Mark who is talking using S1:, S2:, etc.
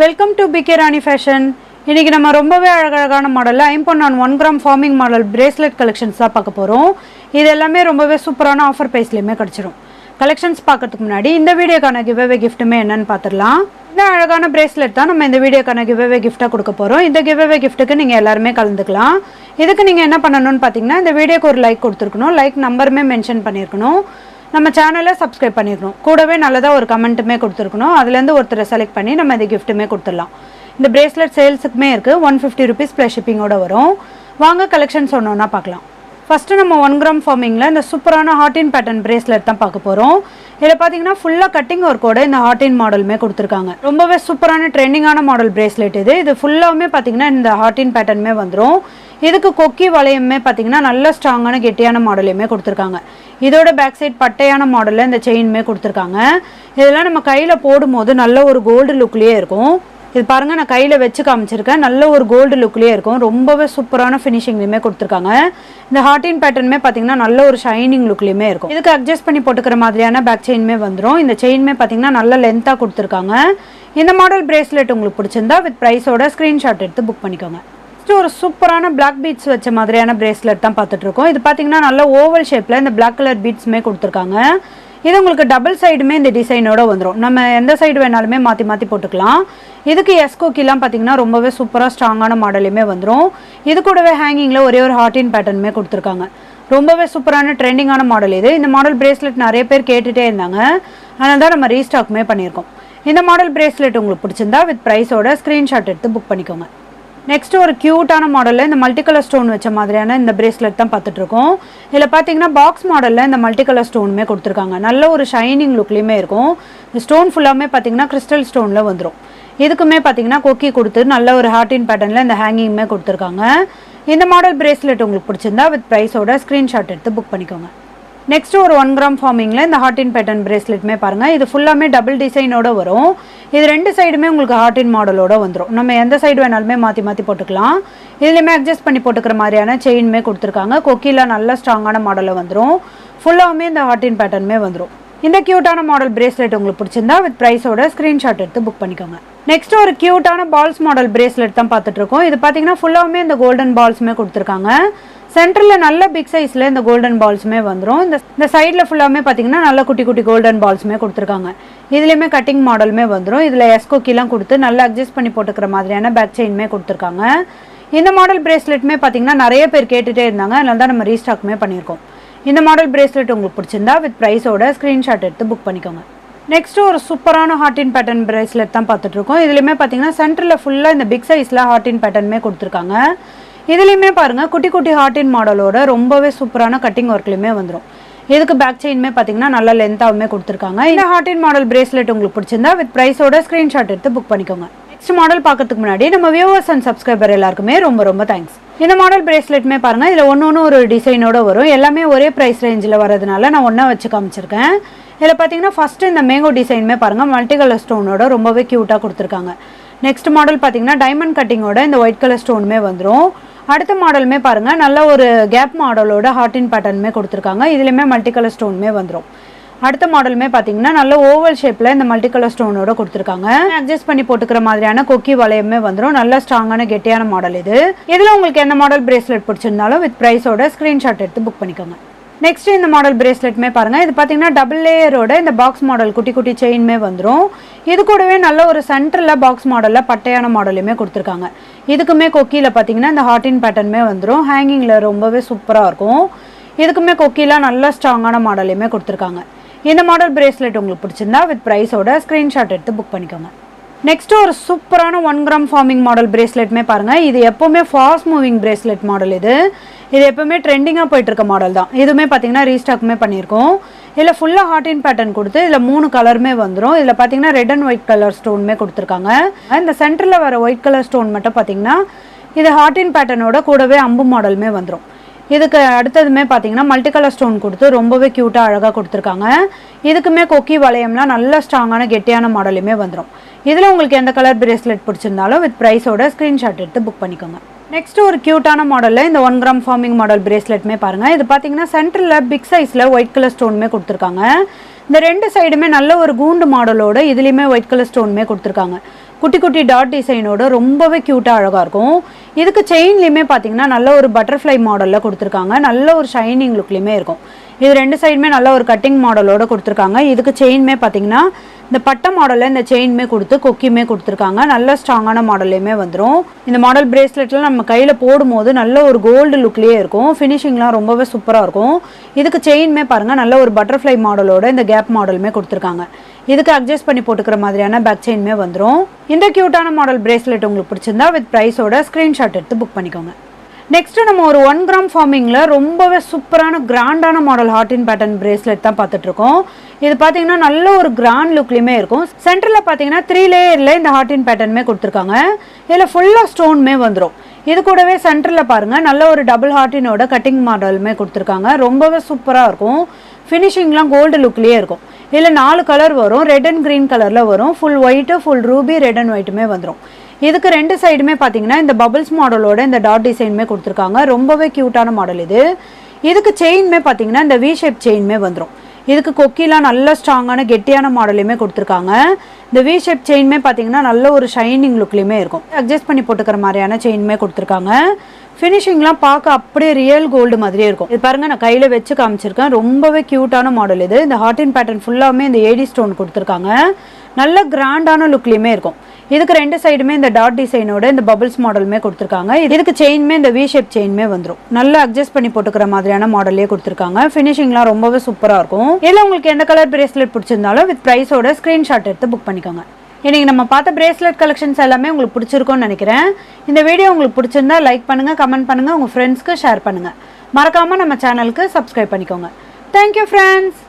S1: Welcome to PK Rani Fashion. இன்றைக்கி நம்ம ரொம்பவே அழகழகான மாடலில் 5.1 gram forming model bracelet collections தான் பார்க்க போகிறோம். இது எல்லாமே ரொம்பவே சூப்பரான ஆஃபர் ப்ரைஸ்லையுமே கிடச்சிரும். கலெக்ஷன்ஸ் பார்க்கறதுக்கு முன்னாடி இந்த வீடியோக்கான கிவ்அவே கிஃப்ட்டுமே என்னென்னு பார்த்துடலாம். இந்த அழகான பிரேஸ்லெட் தான் நம்ம இந்த வீடியோக்கான கிவ்அவே கிஃப்ட்டாக கொடுக்க போகிறோம். இந்த கிவ்அவே கிஃப்ட்டுக்கு நீங்கள் எல்லாருமே கலந்துக்கலாம். இதுக்கு நீங்கள் என்ன பண்ணணும்னு பார்த்தீங்கன்னா, இந்த வீடியோக்கு ஒரு லைக் கொடுத்துருக்கணும், லைக் நம்பருமே மென்ஷன் பண்ணியிருக்கணும், நம்ம சேனலை சப்ஸ்கிரைப் பண்ணியிருக்கணும், கூடவே நல்லதாக ஒரு கமெண்ட்டுமே கொடுத்துருக்கணும். அதுலேருந்து ஒருத்தரை செலக்ட் பண்ணி நம்ம இந்த கிஃப்ட்டுமே கொடுத்துடலாம். இந்த பிரேஸ்லெட் சேல்ஸுக்குமே இருக்குது. 150 rupees ப்ளஸ் ஷிப்பிங்கோட வரும். வாங்க கலெக்ஷன்ஸ் ஒன்றா பார்க்கலாம். ஃபஸ்ட்டு நம்ம 1 கிராம் ஃபார்மிங்கில் இந்த சூப்பரான ஹார்டின் பேட்டர்ன் பிரேஸ்லெட் தான் பார்க்க போகிறோம். இதில் பார்த்தீங்கன்னா ஃபுல்லாக கட்டிங் ஒர்க்கோட இந்த ஹார்டின் மாடலுமே கொடுத்துருக்காங்க. ரொம்பவே சூப்பரான ட்ரெண்டிங்கான மாடல் பிரேஸ்லெட் இது ஃபுல்லாகவுமே பார்த்தீங்கன்னா இந்த ஹார்டின் பேட்டர்னுமே வந்துடும். இதுக்கு கொக்கி வளையமே பார்த்தீங்கன்னா நல்ல ஸ்ட்ராங்கான கெட்டியான மாடலையுமே கொடுத்துருக்காங்க. இதோட பேக் சைட் பட்டையான மாடலில் இந்த செயினுமே கொடுத்துருக்காங்க. இதெல்லாம் நம்ம கையில் போடும்போது நல்ல ஒரு கோல்டு லுக்லேயே இருக்கும். இது பாருங்கள், நான் கையில் வச்சு காமிச்சிருக்கேன். நல்ல ஒரு கோல்டு லுக்லேயே இருக்கும். ரொம்பவே சூப்பரான ஃபினிஷிங்லேயுமே கொடுத்துருக்காங்க. இந்த ஹார்டின் பேட்டர்னுமே பார்த்தீங்கன்னா நல்ல ஒரு ஷைனிங் லுக்லேயுமே இருக்கும். இதுக்கு அட்ஜஸ்ட் பண்ணி போட்டுக்கிற மாதிரியான பேக் செயினுமே வந்துடும். இந்த செயினுமே பார்த்தீங்கன்னா நல்ல லென்த்தாக கொடுத்துருக்காங்க. இந்த மாடல் பிரேஸ்லெட் உங்களுக்கு பிடிச்சிருந்தா வித் ப்ரைஸோட ஸ்க்ரீன்ஷாட் எடுத்து புக் பண்ணிக்கோங்க. ஒரு சூப்பரான பிளாக் பீட்ஸ் வச்ச மாதிரியான பிரேஸ்லெட் தான் பார்த்துட்டு இருக்கோம். இது பார்த்தீங்கன்னா நல்ல ஓவல் ஷேப்பில் இந்த பிளாக் கலர் பீட்ஸுமே கொடுத்துருக்காங்க. இது உங்களுக்கு டபுள் சைடுமே இந்த டிசைனோட வந்துடும். நம்ம எந்த சைடு வேணாலுமே மாற்றி மாற்றி போட்டுக்கலாம். இதுக்கு எஸ்கோக்கிலாம் பார்த்தீங்கன்னா ரொம்பவே சூப்பராக ஸ்ட்ராங்கான மாடலுமே வந்துடும். இது கூடவே ஹேங்கிங்கில் ஒரே ஒரு ஹார்டின் பேட்டர்னுமே கொடுத்துருக்காங்க. ரொம்பவே சூப்பரான ட்ரெண்டிங்கான மாடல் இது. இந்த மாடல் பிரேஸ்லெட் நிறைய பேர் கேட்டுகிட்டே இருந்தாங்க, அதனால தான் நம்ம ரீஸ்டாக்குமே பண்ணியிருக்கோம். இந்த மாடல் பிரேஸ்லெட் உங்களுக்கு பிடிச்சிருந்தா வித் ப்ரைஸோட ஸ்க்ரீன்ஷாட் எடுத்து புக் பண்ணிக்கோங்க. நெக்ஸ்ட் ஒரு க்யூட்டான மாடலில் இந்த மல்டி கலர் ஸ்டோன் வச்ச மாதிரியான இந்த பிரேஸ்லெட் தான் பார்த்துட்ருக்கோம். இதில் பார்த்தீங்கன்னா பாக்ஸ் மாடலில் இந்த மல்டி கலர் ஸ்டோனுமே கொடுத்துருக்காங்க. நல்ல ஒரு ஷைனிங் லுக்லேயுமே இருக்கும். இந்த ஸ்டோன் ஃபுல்லாமே பார்த்தீங்கன்னா கிறிஸ்டல் ஸ்டோனில் வந்துடும். இதுக்குமே பார்த்தீங்கன்னா கொக்கி கொடுத்து நல்ல ஒரு ஹார்டின் பேட்டர்னில் இந்த ஹேங்கிங்குமே கொடுத்துருக்காங்க. இந்த மாடல் பிரேஸ்லெட் உங்களுக்கு பிடிச்சிருந்தா வித் ப்ரைஸோட ஸ்க்ரீன்ஷாட் எடுத்து புக் பண்ணிக்கோங்க. நெக்ஸ்ட் ஒரு 1 கிராம் ஃபார்மிங்கில் இந்த ஹார்டின் பேட்டர்ன் பிரேஸ்லெட்டுமே பாருங்கள். இது ஃபுல்லாமே டபுள் டிசைனோட வரும். இது ரெண்டு சைடுமே உங்களுக்கு ஹார்டின் மாடலோட வந்துடும். நம்ம எந்த சைடு வேணாலுமே மாற்றி மாற்றி போட்டுக்கலாம். இதுலேயுமே அட்ஜஸ்ட் பண்ணி போட்டுக்கிற மாதிரியான செயினுமே கொடுத்துருக்காங்க. கொக்கியில் நல்ல ஸ்ட்ராங்கான மாடலில் வந்துடும். ஃபுல்லாகவுமே இந்த ஹார்டின் பேட்டர்னுமே வந்துடும். இந்த க்யூட்டான மாடல் பிரேஸ்லெட் உங்களுக்கு பிடிச்சிருந்தா வித் ப்ரைஸோட ஸ்க்ரீன்ஷாட் எடுத்து புக் பண்ணிக்கோங்க. நெக்ஸ்ட் ஒரு க்யூட்டான பால்ஸ் மாடல் பிரேஸ்லெட் தான் பார்த்துட்டு இருக்கோம். இது பார்த்தீங்கன்னா ஃபுல்லாகவுமே இந்த கோல்டன் பால்ஸுமே கொடுத்துருக்காங்க. சென்டரில் நல்ல பிக் சைஸில் இந்த கோல்டன் பால்ஸுமே வந்துடும். இந்த சைடில் ஃபுல்லாமே பார்த்தீங்கன்னா நல்ல குட்டி குட்டி கோல்டன் பால்ஸுமே கொடுத்துருக்காங்க. இதுலேயுமே கட்டிங் மாடலுமே வந்துடும். இதில் எஸ்கோக்கிலாம் கொடுத்து நல்லா அட்ஜஸ்ட் பண்ணி போட்டுக்கிற மாதிரியான பேக் செயினுமே கொடுத்துருக்காங்க. இந்த மாடல் பிரேஸ்லெட்டுமே பார்த்தீங்கன்னா நிறைய பேர் கேட்டுகிட்டே இருந்தாங்க, அதனால தான் நம்ம ரீஸ்டாக்குமே பண்ணியிருக்கோம். இந்த மாடல் பிரேஸ்லெட் உங்களுக்கு பிடிச்சிருந்தா வித் ப்ரைஸோட ஸ்க்ரீன்ஷாட் எடுத்து புக் பண்ணிக்கோங்க. நெக்ஸ்ட் ஒரு சூப்பரான ஹார்டின் பேட்டர்ன் பிரேஸ்லெட் தான் பார்த்துட்ருக்கோம். இதுலேயுமே பார்த்தீங்கன்னா சென்டரில் ஃபுல்லாக இந்த பிக் சைஸில் ஹார்டின் பேட்டர்னுமே கொடுத்துருக்காங்க. இதுலேயுமே பாருங்கள் குட்டி குட்டி ஹார்டின் மாடலோட ரொம்பவே சூப்பரான கட்டிங் ஒர்க்லையுமே வந்துடும். இதுக்கு பேக் செயினுமே பார்த்தீங்கன்னா நல்ல லென்த்தாகவுமே கொடுத்துருக்காங்க. இந்த ஹார்டின் மாடல் பிரேஸ்லெட் உங்களுக்கு பிடிச்சிருந்தா வித் ப்ரைஸோட ஸ்க்ரீன்ஷாட் எடுத்து புக் பண்ணிக்கோங்க. நெக்ஸ்ட் மாடல் பார்க்கறதுக்கு முன்னாடி நம்ம வியூவர்ஸ் அண்ட் சப்ஸ்கிரைபர் எல்லாருக்குமே ரொம்ப ரொம்ப தேங்க்ஸ். இந்த மாடல் பிரேஸ்லெட்டுமே பாருங்கள், இதில் ஒன்று ஒரு டிசைனோட வரும். எல்லாமே ஒரே ப்ரைஸ் ரேஞ்சில் வரதுனால நான் ஒன்றா வச்சு காமிச்சிருக்கேன். இதில் பார்த்தீங்கன்னா ஃபஸ்ட்டு இந்த மேங்கோ டிசைனுமே பாருங்கள் மல்டி கலர் ஸ்டோனோட ரொம்பவே க்யூட்டாக கொடுத்துருக்காங்க. நெக்ஸ்ட் மாடல் பார்த்தீங்கன்னா டைமண்ட் கட்டிங்கோட இந்த ஒயிட் கலர் ஸ்டோனுமே வந்துடும். அடுத்த மாடலுமே பாருங்கள் நல்ல ஒரு கேப் மாடலோட ஹார்டின் பேட்டர்னுமே கொடுத்துருக்காங்க. இதுலேயுமே மல்டி கலர் ஸ்டோனுமே வந்துடும். அடுத்த மாடலுமே பார்த்தீங்கன்னா நல்ல ஓவல் ஷேப்பில் இந்த மல்டி கலர் ஸ்டோனோட கொடுத்துருக்காங்க. அட்ஜஸ்ட் பண்ணி போட்டுக்கிற மாதிரியான கொக்கி வளையமே வந்துடும். நல்ல ஸ்ட்ராங்கான கெட்டியான மாடல் இது. இதில் உங்களுக்கு எந்த மாடல் பிரேஸ்லெட் பிடிச்சிருந்தாலும் வித் ப்ரைஸோட ஸ்க்ரீன்ஷாட் எடுத்து புக் பண்ணிக்கோங்க. நெக்ஸ்ட் இந்த மாடல் பிரேஸ்லெட்டுமே பாருங்கள். இது பார்த்தீங்கன்னா டபுள் லேயரோட இந்த பாக்ஸ் மாடல் குட்டி குட்டி செயினுமே வந்துடும். இது கூடவே நல்ல ஒரு சென்டரில் பாக்ஸ் மாடலில் பட்டையான மாடலுமே கொடுத்துருக்காங்க. இதுக்குமே கொக்கியில் பார்த்தீங்கன்னா இந்த ஹார்டின் பேட்டர்னுமே வந்துடும். ஹேங்கிங்கில் ரொம்பவே சூப்பராக இருக்கும். இதுக்குமே கொக்கியில் நல்ல ஸ்ட்ராங்கான மாடலையுமே கொடுத்துருக்காங்க. இந்த மாடல் பிரேஸ்லெட் உங்களுக்கு பிடிச்சிருந்தா வித் ப்ரைஸோட ஸ்க்ரீன்ஷாட் எடுத்து புக் பண்ணிக்கோங்க. நெக்ஸ்ட் ஒரு சூப்பரான 1 கிராம் ஃபார்மிங் மாடல் பிரேஸ்லெட்டுமே பாருங்கள். இது எப்போவுமே ஃபாஸ்ட் மூவிங் பிரேஸ்லெட் மாடல் இது எப்போவுமே ட்ரெண்டிங்காக போயிட்டுருக்க மாடல் தான். இதுவுமே பார்த்தீங்கன்னா ரீஸ்டாக்குமே பண்ணியிருக்கோம். இதில் ஃபுல்லாக ஹார்டின் பேட்டர்ன் கொடுத்து இதில் 3 கலருமே வந்துடும். இதில் பார்த்தீங்கன்னா ரெட் அண்ட் ஒயிட் கலர் ஸ்டோனுமே கொடுத்துருக்காங்க. இந்த சென்டரில் வர ஒயிட் கலர் ஸ்டோன் மட்டும் பார்த்தீங்கன்னா இது ஹார்டின் பேட்டர்னோட கூடவே அம்பு மாடலுமே வந்துடும். இதுக்கு அடுத்ததுமே பார்த்தீங்கன்னா மல்டி கலர் ஸ்டோன் கொடுத்து ரொம்பவே க்யூட்டாக அழகாக கொடுத்துருக்காங்க. இதுக்குமே கொக்கி வளையம்லாம் நல்ல ஸ்ட்ராங்கான கெட்டியான மாடலுமே வந்துடும். இதில் உங்களுக்கு எந்த கலர் பிரேஸ்லெட் பிடிச்சிருந்தாலும் வித் ப்ரைஸோட ஸ்க்ரீன்ஷாட் எடுத்து புக் பண்ணிக்கோங்க. நெக்ஸ்ட் ஒரு க்யூட்டான மாடலில் இந்த 1 கிராம் ஃபார்மிங் மாடல் பிரேஸ்லெட்டுமே பாருங்கள். இது பார்த்தீங்கன்னா சென்டரில் பிக் சைஸில் ஒயிட் கலர் ஸ்டோனுமே கொடுத்துருக்காங்க. இந்த ரெண்டு சைடுமே நல்ல ஒரு கூண்டு மாடலோட இதுலேயுமே ஒயிட் கலர் ஸ்டோனுமே கொடுத்துருக்காங்க. குட்டி குட்டி டாட் டிசைனோட ரொம்பவே க்யூட்டாக அழகாக இருக்கும். இதுக்கு செயின்லேயுமே பார்த்தீங்கன்னா நல்ல ஒரு பட்டர்ஃப்ளை மாடலில் கொடுத்துருக்காங்க. நல்ல ஒரு ஷைனிங் லுக்லேயுமே இருக்கும். இது 2 சைடுமே நல்ல ஒரு கட்டிங் மாடலோட கொடுத்துருக்காங்க. இதுக்கு செயின்மே பார்த்தீங்கன்னா இந்த பட்டை மாடலில் இந்த செயின்மே கொடுத்து கொக்கியுமே கொடுத்துருக்காங்க. நல்ல ஸ்ட்ராங்கான மாடல்லையுமே வந்துடும். இந்த மாடல் பிரேஸ்லெட்டில் நம்ம கையில் போடும்போது நல்ல ஒரு கோல்டு லுக்லேயே இருக்கும். ஃபினிஷிங்லாம் ரொம்பவே சூப்பராக இருக்கும். இதுக்கு செயின்மே பாருங்கள் நல்ல ஒரு பட்டர்ஃப்ளை மாடலோட இந்த கேப் மாடலுமே கொடுத்துருக்காங்க. இதுக்கு அட்ஜஸ்ட் பண்ணி போட்டுக்கிற மாதிரியான பேக் செயின்மே வந்துடும். இந்த க்யூட்டான மாடல் பிரேஸ்லெட் உங்களுக்கு பிடிச்சிருந்தா வித் ப்ரைஸோட ஸ்க்ரீன்ஷாட் எடுத்து புக் பண்ணிக்கோங்க. நெக்ஸ்ட்டு நம்ம ஒரு 1 கிராம் ஃபார்மிங்கில் ரொம்பவே சூப்பரான கிராண்டான மாடல் ஹார்ட் இன் பேட்டர்ன் பிரேஸ்லெட் தான் பார்த்துட்ருக்கோம். இது பார்த்தீங்கன்னா நல்ல ஒரு கிராண்ட் லுக்லேயுமே இருக்கும். சென்டரில் பார்த்தீங்கன்னா 3 லேயரில் இந்த ஹார்ட் இன் பேட்டர்னுமே கொடுத்துருக்காங்க. இதில் ஃபுல்லாக ஸ்டோனுமே வந்துடும். இது கூடவே சென்டரில் பாருங்கள் நல்ல ஒரு டபுள் ஹார்ட்டினோட கட்டிங் மாடலுமே கொடுத்துருக்காங்க. ரொம்பவே சூப்பராக இருக்கும். ஃபினிஷிங்லாம் கோல்டு லுக்லேயே இருக்கும். இதில் 4 கலர் வரும். ரெட் அண்ட் க்ரீன் கலரில் வரும். Full white, full ruby, red and ஒயிட்டுமே வந்துடும். இதுக்கு 2 சைடுமே பார்த்தீங்கன்னா இந்த பபிள்ஸ் மாடலோட இந்த டாட் டிசைனுமே கொடுத்துருக்காங்க. ரொம்பவே க்யூட்டான மாடல் இது. இதுக்கு செயின்மே பார்த்தீங்கன்னா இந்த வி ஷேப் செயின்மே வந்துடும். இதுக்கு கொக்கிலாம் நல்ல ஸ்ட்ராங்கான கெட்டியான மாடலையுமே கொடுத்துருக்காங்க. இந்த வி ஷேப் செயின்மே பார்த்தீங்கன்னா நல்ல ஒரு ஷைனிங் லுக்லேயுமே இருக்கும். அட்ஜஸ்ட் பண்ணி போட்டுக்கிற மாதிரியான செயின்மே கொடுத்துருக்காங்க. ஃபினிஷிங்லாம் பார்க்க அப்படியே ரியல் கோல்டு மாதிரியே இருக்கும். இது பாருங்கள், நான் கையில் வச்சு காமிச்சிருக்கேன். ரொம்பவே க்யூட்டான மாடல் இது. இந்த ஹார்ட் இன் பேட்டர்ன் ஃபுல்லாமே இந்த ஏடி ஸ்டோன் கொடுத்துருக்காங்க. நல்ல கிராண்டான லுக்லேயுமே இருக்கும். இதுக்கு 2 சைடுமே இந்த டாட் டிசைனோட இந்த பபிள்ஸ் மாடலுமே கொடுத்துருக்காங்க. இதுக்கு செயின்மே இந்த வி ஷேப் செயின்மே வந்துடும். நல்லா அட்ஜஸ்ட் பண்ணி போட்டுக்கிற மாதிரியான மாடல்லே கொடுத்துருக்காங்க. ஃபினிஷிங்லாம் ரொம்பவே சூப்பராக இருக்கும். இதில் உங்களுக்கு எந்த கலர் பிரேஸ்லெட் பிடிச்சிருந்தாலும் வித் ப்ரைஸோட ஸ்க்ரீன்ஷாட் எடுத்து புக் பண்ணிக்கோங்க. இன்றைக்கி நம்ம பார்த்த பிரேஸ்லெட் கலெக்ஷன்ஸ் எல்லாமே உங்களுக்கு பிடிச்சிருக்கும்னு நினைக்கிறேன். இந்த வீடியோ உங்களுக்கு பிடிச்சிருந்தா லைக் பண்ணுங்கள், கமெண்ட் பண்ணுங்கள், உங்கள் ஃப்ரெண்ட்ஸ்க்கு ஷேர் பண்ணுங்கள். மறக்காமல் நம்ம சேனலுக்கு சப்ஸ்கிரைப் பண்ணிக்கோங்க. Thank you friends.